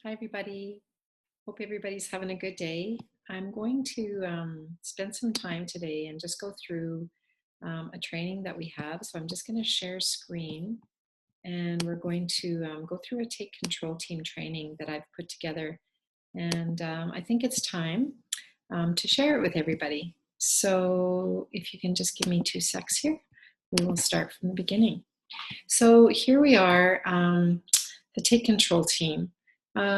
Hi, everybody. Hope everybody's having a good day. I'm going to spend some time today and just go through a training that we have. So I'm just going to share screen and we're going to go through a take control team training that I've put together. And I think it's time to share it with everybody. So if you can just give me 2 secs here, we will start from the beginning. So here we are, the Take Control team.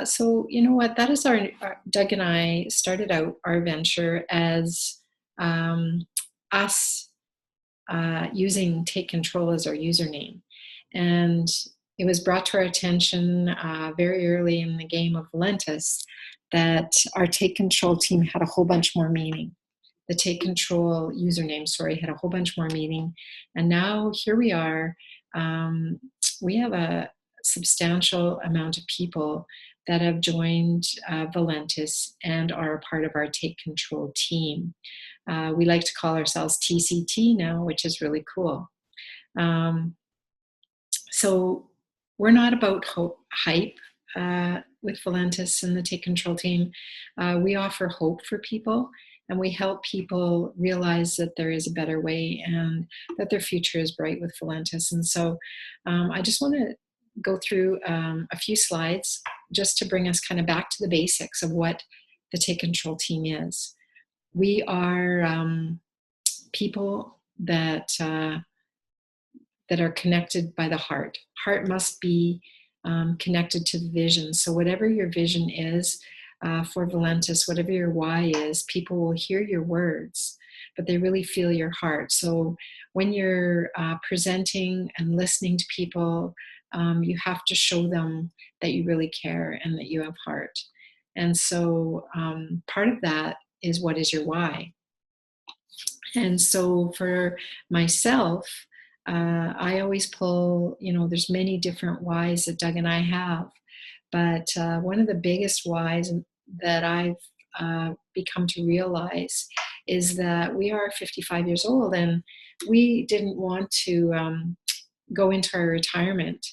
So you know what? That is Doug and I started out our venture as um, us using Take Control as our username. And it was brought to our attention very early in the game of Valentis that our Take Control team had a whole bunch more meaning. The Take Control username, sorry, had a whole bunch more meaning. And now here we are. Um, we have a substantial amount of people that have joined Valentis and are a part of our Take Control team. We like to call ourselves TCT now, which is really cool. So we're not about hype with Valentis and the Take Control team. We offer hope for people, and we help people realize that there is a better way and that their future is bright with Valentis. And so I just want to go through a few slides just to bring us kind of back to the basics of what the Take Control team is. We are people that are connected by the heart. Heart must be connected to the vision. So whatever your vision is for Valentis, whatever your why is, people will hear your words, but they really feel your heart. So when you're presenting and listening to people, you have to show them that you really care and that you have heart. And so part of that is, what is your why? And so for myself, I always pull, there's many different whys that Doug and I have, but one of the biggest whys that I've become to realize is that we are 55 years old and we didn't want to go into our retirement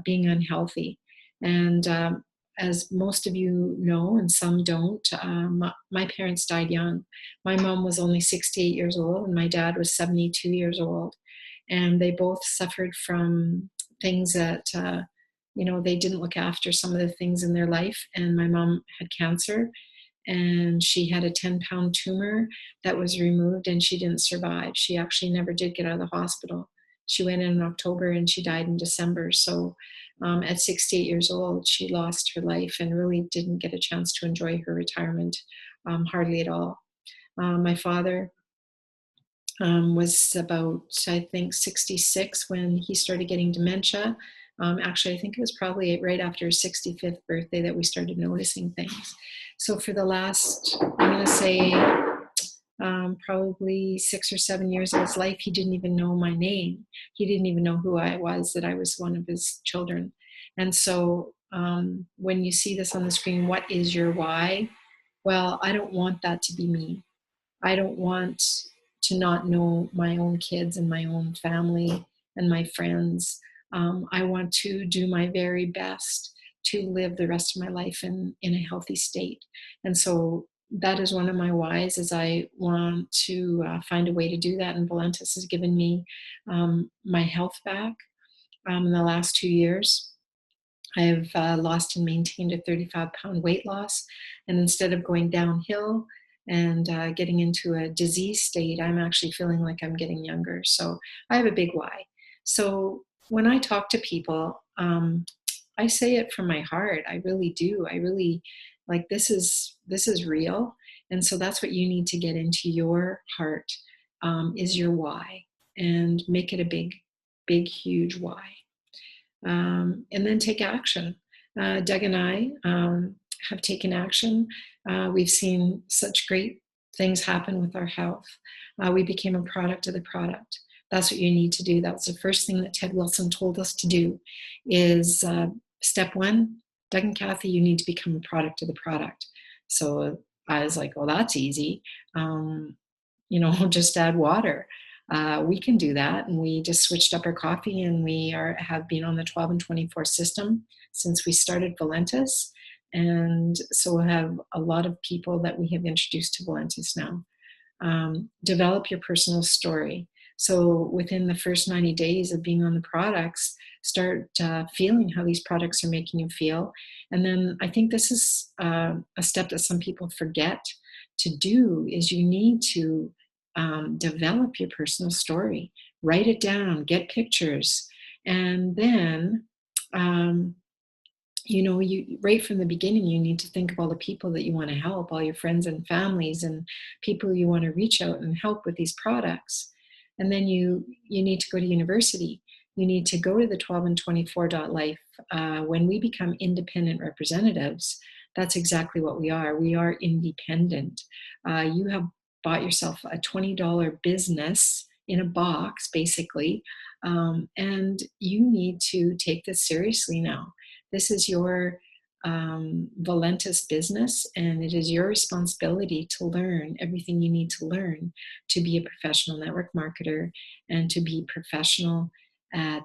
being unhealthy. And as most of you know, and some don't, my parents died young. My mom was only 68 years old, and my dad was 72 years old. And they both suffered from things that, they didn't look after some of the things in their life. And my mom had cancer, and she had a 10-pound tumor that was removed, and she didn't survive. She actually never did get out of the hospital. She went in October and she died in December. So at 68 years old, she lost her life and really didn't get a chance to enjoy her retirement hardly at all. My father was about, I think, 66 when he started getting dementia. Actually, I think it was probably right after his 65th birthday that we started noticing things. So for the last, I'm going to say, probably 6 or 7 years of his life, he didn't even know my name. He didn't even know who I was, that I was one of his children. And so when you see this on the screen, what is your why? Well, I don't want that to be me. I don't want to not know my own kids and my own family and my friends. I want to do my very best to live the rest of my life in a healthy state. And so that is one of my whys, is I want to find a way to do that. And Valentis has given me my health back in the last 2 years. I've lost and maintained a 35-pound weight loss. And instead of going downhill and getting into a disease state, I'm actually feeling like I'm getting younger. So I have a big why. So when I talk to people, I say it from my heart. I really do. I really, like, this is real. And so that's what you need to get into your heart, is your why, and make it a big, big, huge why. And then take action. Doug and I have taken action. We've seen such great things happen with our health. We became a product of the product. That's what you need to do. That was the first thing that Ted Wilson told us to do, is step one, Doug and Kathy, you need to become a product of the product. So I was like, well, that's easy. Just add water. We can do that. And we just switched up our coffee, and have been on the 12 and 24 system since we started Valentis. And so we'll have a lot of people that we have introduced to Valentis now. Develop your personal story. So within the first 90 days of being on the products, start feeling how these products are making you feel. And then I think this is a step that some people forget to do, is you need to develop your personal story. Write it down, get pictures, and then you right from the beginning, you need to think of all the people that you want to help, all your friends and families and people you want to reach out and help with these products. And then you need to go to university. You need to go to the 12 and 24 life. When we become independent representatives, that's exactly what we are. We are independent. You have bought yourself a $20 business in a box, basically, and you need to take this seriously now. This is your Valentis business, and it is your responsibility to learn everything you need to learn to be a professional network marketer and to be professional at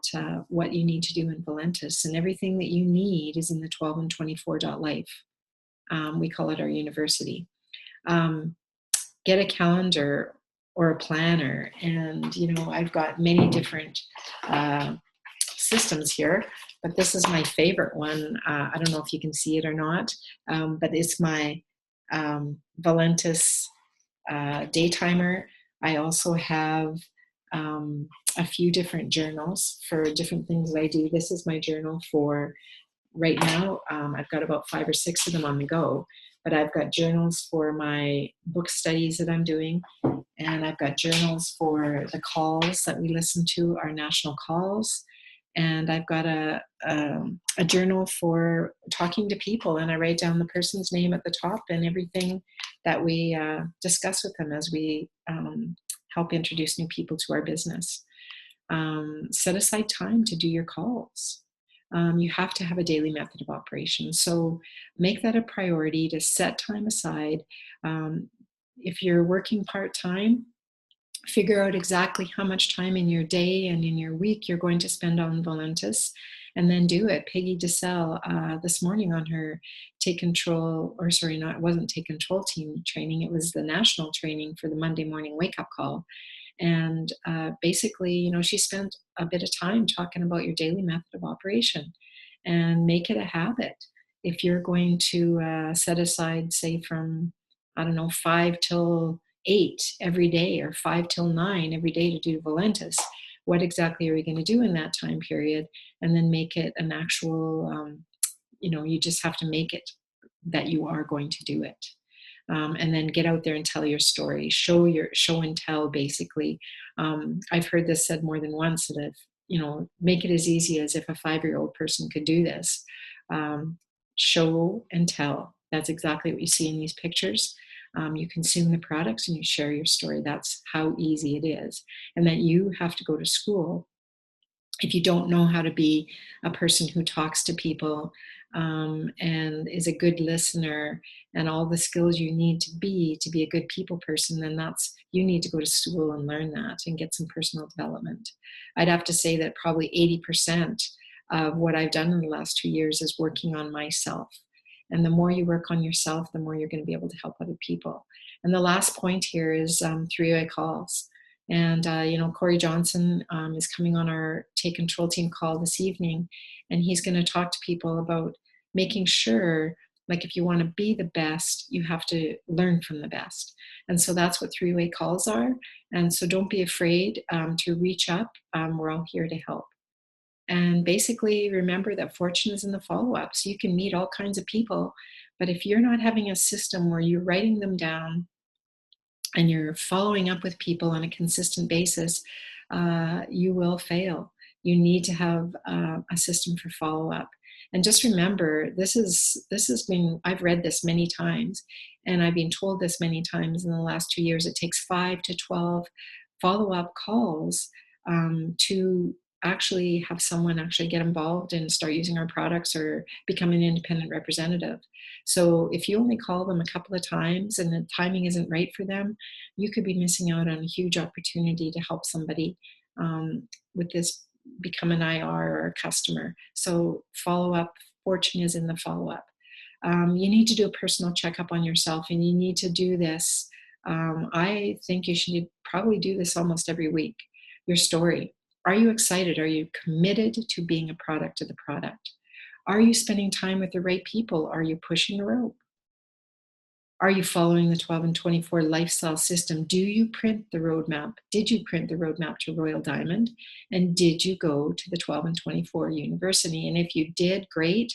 what you need to do in Valentis. And everything that you need is in the 12 and 24 life. We call it our university. Get a calendar or a planner, and I've got many different systems here, but this is my favorite one. I don't know if you can see it or not, but it's my Valentis day timer. I also have a few different journals for different things that I do. This is my journal for right now. I've got about 5 or 6 of them on the go, but I've got journals for my book studies that I'm doing, and I've got journals for the calls that we listen to, our national calls. And I've got a journal for talking to people, and I write down the person's name at the top and everything that we discuss with them as we help introduce new people to our business. Set aside time to do your calls. You have to have a daily method of operation. So make that a priority to set time aside. If you're working part-time, figure out exactly how much time in your day and in your week you're going to spend on Valentis, and then do it. Peggy DeSalle, this morning on her Take Control, or sorry, it wasn't Take Control team training, it was the national training for the Monday morning wake-up call. And basically, she spent a bit of time talking about your daily method of operation, and make it a habit. If you're going to set aside, say, from, 5 till 8 every day, or 5 till 9 every day to do Valentis, what exactly are you going to do in that time period? And then make it an actual, you just have to make it that you are going to do it. And then get out there and tell your story, show and tell, basically. I've heard this said more than once, that if, make it as easy as if a 5-year-old person could do this. Show and tell. That's exactly what you see in these pictures. You consume the products and you share your story. That's how easy it is. And that you have to go to school. If you don't know how to be a person who talks to people and is a good listener, and all the skills you need to be a good people person, then you need to go to school and learn that and get some personal development. I'd have to say that probably 80% of what I've done in the last 2 years is working on myself. And the more you work on yourself, the more you're going to be able to help other people. And the last point here is 3-way calls. And, Corey Johnson is coming on our Take Control team call this evening, and he's going to talk to people about making sure, like, if you want to be the best, you have to learn from the best. And so that's what 3-way calls are. And so don't be afraid to reach up. We're all here to help. And basically, remember that fortune is in the follow-up. So you can meet all kinds of people, but if you're not having a system where you're writing them down and you're following up with people on a consistent basis, you will fail. You need to have a system for follow-up. And just remember, I've read this many times, and I've been told this many times in the last 2 years, it takes 5 to 12 follow-up calls to actually have someone actually get involved and start using our products or become an independent representative. So if you only call them a couple of times and the timing isn't right for them, you could be missing out on a huge opportunity to help somebody with this, become an IR or a customer. So follow up, fortune is in the follow up. You need to do a personal checkup on yourself, and you need to do this. I think you should probably do this almost every week. Your story. Are you excited? Are you committed to being a product of the product? Are you spending time with the right people? Are you pushing the rope? Are you following the 12 and 24 lifestyle system? Do you print the roadmap? Did you print the roadmap to Royal Diamond? And did you go to the 12 and 24 university? And if you did, great.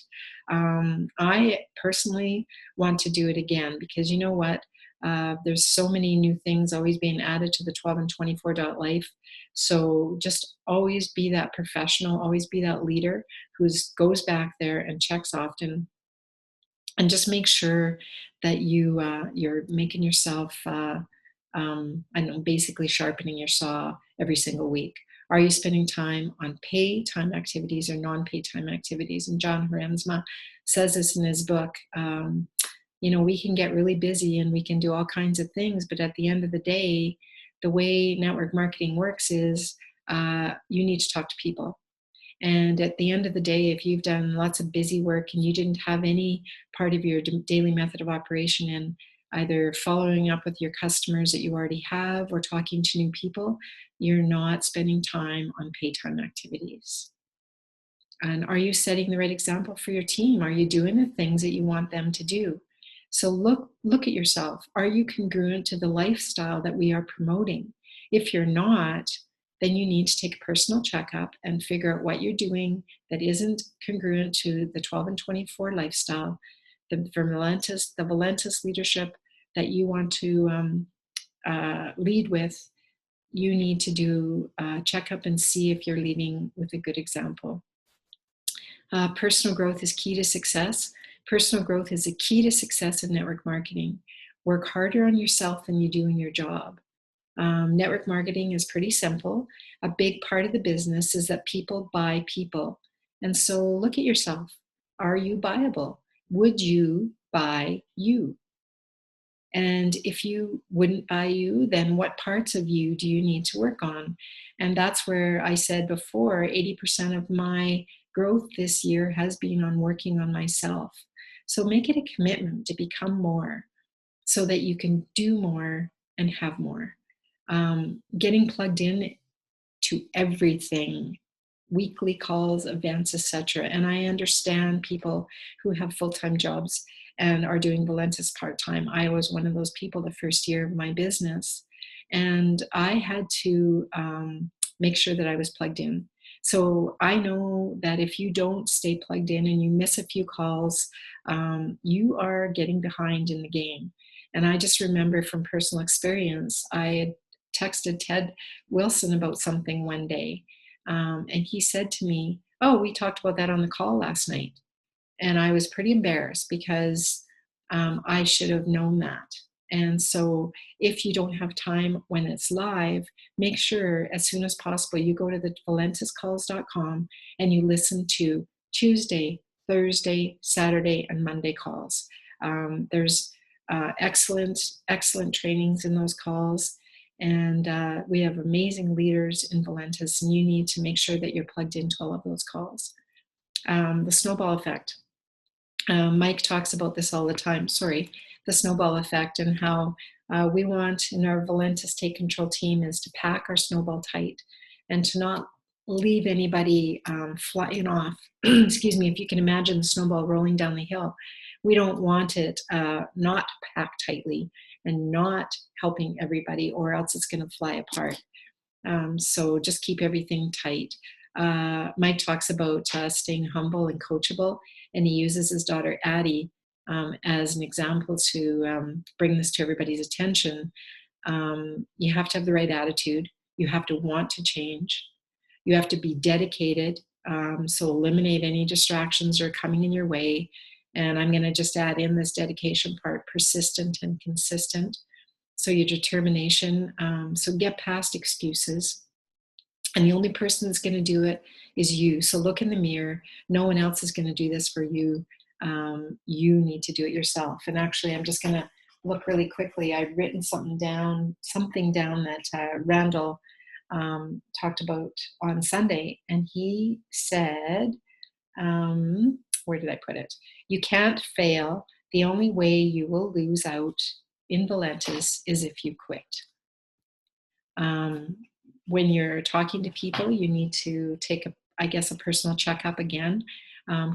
I personally want to do it again, because you know what? There's so many new things always being added to the 12 and 24 life. So just always be that professional, always be that leader who goes back there and checks often, and just make sure that you're making yourself I don't know, basically sharpening your saw every single week. Are you spending time on pay time activities or non-pay time activities? And John Haremsma says this in his book. We can get really busy and we can do all kinds of things, but at the end of the day, the way network marketing works is you need to talk to people. And at the end of the day, if you've done lots of busy work and you didn't have any part of your daily method of operation in either following up with your customers that you already have or talking to new people, you're not spending time on pay time activities. And are you setting the right example for your team? Are you doing the things that you want them to do? So look at yourself. Are you congruent to the lifestyle that we are promoting? If you're not, then you need to take a personal checkup and figure out what you're doing that isn't congruent to the 12 and 24 lifestyle, the Valentis leadership that you want to lead with. You need to do a checkup and see if you're leading with a good example. Personal growth is key to success. Personal growth is a key to success in network marketing. Work harder on yourself than you do in your job. Network marketing is pretty simple. A big part of the business is that people buy people. And so look at yourself. Are you buyable? Would you buy you? And if you wouldn't buy you, then what parts of you do you need to work on? And that's where I said before, 80% of my growth this year has been on working on myself. So make it a commitment to become more so that you can do more and have more. Getting plugged in to everything, weekly calls, events, etc. And I understand people who have full-time jobs and are doing Valentis part-time. I was one of those people the first year of my business, and I had to make sure that I was plugged in. So I know that if you don't stay plugged in and you miss a few calls, you are getting behind in the game. And I just remember from personal experience, I had texted Ted Wilson about something one day. And he said to me, "Oh, we talked about that on the call last night." And I was pretty embarrassed because I should have known that. And so if you don't have time when it's live, make sure as soon as possible you go to the valentiscalls.com and you listen to Tuesday, Thursday, Saturday, and Monday calls. There's excellent trainings in those calls. And we have amazing leaders in Valentis, and you need to make sure that you're plugged into all of those calls. The snowball effect. Mike talks about this all the time. The snowball effect, and how we want in our Valentis Take Control team is to pack our snowball tight and to not leave anybody flying off. Excuse me, if you can imagine the snowball rolling down the hill. We don't want it not packed tightly and not helping everybody, or else it's going to fly apart. So just keep everything tight. Mike talks about staying humble and coachable, and he uses his daughter Addie as an example to bring this to everybody's attention. You have to have the right attitude. You have to want to change. You have to be dedicated. So eliminate any distractions that are coming in your way. And I'm going to just add in this dedication part: persistent and consistent. So your determination. So get past excuses. And the only person that's going to do it is you. So look in the mirror. No one else is going to do this for you. You need to do it yourself. And actually, I'm just going to look really quickly. I've written something down that Randall talked about on Sunday. And he said, where did I put it? You can't fail. The only way you will lose out in Valentis is if you quit. When you're talking to people, you need to take a personal checkup again.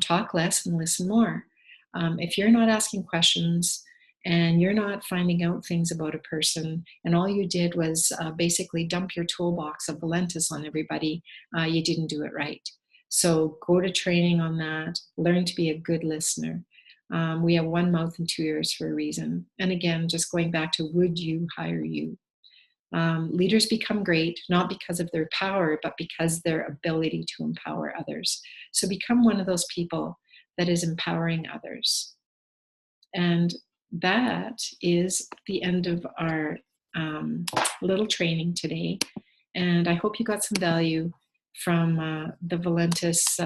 Talk less and listen more. If you're not asking questions and you're not finding out things about a person, and all you did was basically dump your toolbox of Valentis on everybody, you didn't do it right. So go to training on that. Learn to be a good listener. We have one mouth and two ears for a reason. And again, just going back to, would you hire you? Leaders become great not because of their power, but because their ability to empower others. So become one of those people that is empowering others. And that is the end of our little training today. And I hope you got some value from the Valentis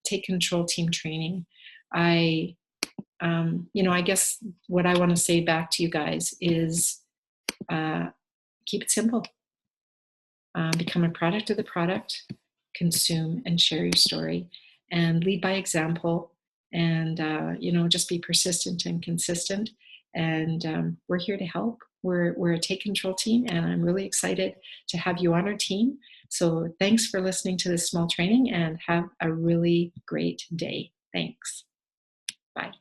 Take Control Team training. I guess what I want to say back to you guys is, keep it simple. Become a product of the product, consume and share your story, and lead by example. And just be persistent and consistent. And we're here to help. We're a Take Control team, and I'm really excited to have you on our team. So thanks for listening to this small training, and have a really great day. Thanks. Bye.